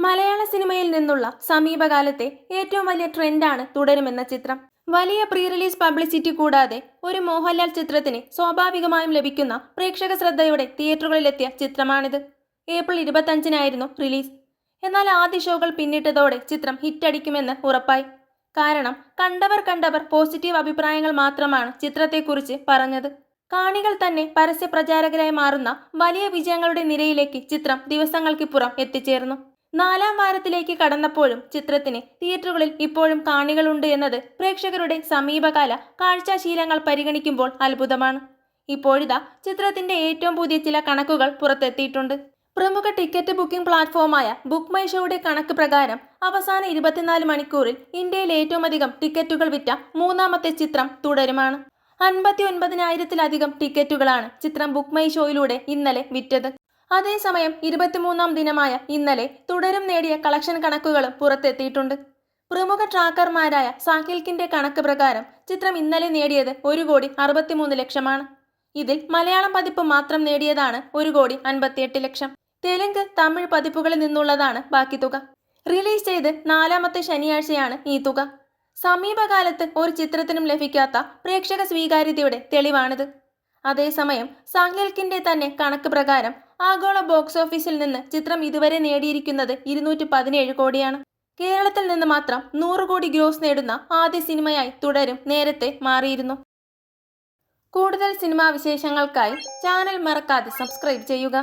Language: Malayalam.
മലയാള സിനിമയിൽ നിന്നുള്ള സമീപകാലത്തെ ഏറ്റവും വലിയ ട്രെൻഡാണ് തുടരുമെന്ന ചിത്രം. വലിയ പ്രീ റിലീസ് പബ്ലിസിറ്റി കൂടാതെ ഒരു മോഹൻലാൽ ചിത്രത്തിന് സ്വാഭാവികമായും ലഭിക്കുന്ന പ്രേക്ഷക ശ്രദ്ധയോടെ തിയേറ്ററുകളിലെത്തിയ ചിത്രമാണിത്. ഏപ്രിൽ 25-നായിരുന്നു റിലീസ്. എന്നാൽ ആദ്യ ഷോകൾ പിന്നിട്ടതോടെ ചിത്രം ഹിറ്റടിക്കുമെന്ന് ഉറപ്പായി. കാരണം കണ്ടവർ പോസിറ്റീവ് അഭിപ്രായങ്ങൾ മാത്രമാണ് ചിത്രത്തെക്കുറിച്ച് പറഞ്ഞത്. കാണികൾ തന്നെ പരസ്യ പ്രചാരകരായി മാറുന്ന വലിയ വിജയങ്ങളുടെ നിരയിലേക്ക് ചിത്രം ദിവസങ്ങൾക്കിപ്പുറം എത്തിച്ചേർന്നു. 4-ാം വാരത്തിലേക്ക് കടന്നപ്പോഴും ചിത്രത്തിന് തിയേറ്ററുകളിൽ ഇപ്പോഴും കാണികളുണ്ട് എന്നത് പ്രേക്ഷകരുടെ സമീപകാല കാഴ്ചാശീലങ്ങൾ പരിഗണിക്കുമ്പോൾ അത്ഭുതമാണ്. ഇപ്പോഴിതാ ചിത്രത്തിന്റെ ഏറ്റവും പുതിയ ചില കണക്കുകൾ പുറത്തെത്തിയിട്ടുണ്ട്. പ്രമുഖ ടിക്കറ്റ് ബുക്കിംഗ് പ്ലാറ്റ്ഫോമായ ബുക്ക് മൈ ഷോയുടെ കണക്ക് പ്രകാരം അവസാന 24 മണിക്കൂറിൽ ഇന്ത്യയിൽ ഏറ്റവും അധികം ടിക്കറ്റുകൾ വിറ്റ മൂന്നാമത്തെ ചിത്രം തുടരുമാണ്. 59,000-ത്തിലധികം ടിക്കറ്റുകളാണ് ചിത്രം ബുക്ക് മൈ ഷോയിലൂടെ ഇന്നലെ വിറ്റത്. അതേസമയം 23-ാം ദിനമായ ഇന്നലെ തുടരും നേടിയ കളക്ഷൻ കണക്കുകളും പുറത്തെത്തിയിട്ടുണ്ട്. പ്രമുഖ ട്രാക്കർമാരായ സാഹിൽക്കിന്റെ കണക്ക് പ്രകാരം ചിത്രം ഇന്നലെ നേടിയത് 1,63,00,000-മാണ്. ഇതിൽ മലയാളം പതിപ്പ് മാത്രം നേടിയതാണ് 1,58,00,000. തെലുങ്ക്, തമിഴ് പതിപ്പുകളിൽ നിന്നുള്ളതാണ് ബാക്കി തുക. റിലീസ് ചെയ്ത് 4-ാമത്തെ ശനിയാഴ്ചയാണ് ഈ തുക. സമീപകാലത്ത് ഒരു ചിത്രത്തിനും ലഭിക്കാത്ത പ്രേക്ഷക സ്വീകാര്യതയുടെ തെളിവാണിത്. അതേസമയം സാഹിൽക്കിന്റെ തന്നെ കണക്ക് പ്രകാരം ആഗോള ബോക്സ് ഓഫീസിൽ നിന്ന് ചിത്രം ഇതുവരെ നേടിയിരിക്കുന്നത് 217 കോടിയാണ്. കേരളത്തിൽ നിന്ന് മാത്രം 100 കോടി ഗ്രോസ് നേടുന്ന ആദ്യ സിനിമയായി തുടരും നേരത്തെ മാറിയിരുന്നു. കൂടുതൽ സിനിമാ വിശേഷങ്ങൾക്കായി ചാനൽ മറക്കാതെ സബ്സ്ക്രൈബ് ചെയ്യുക.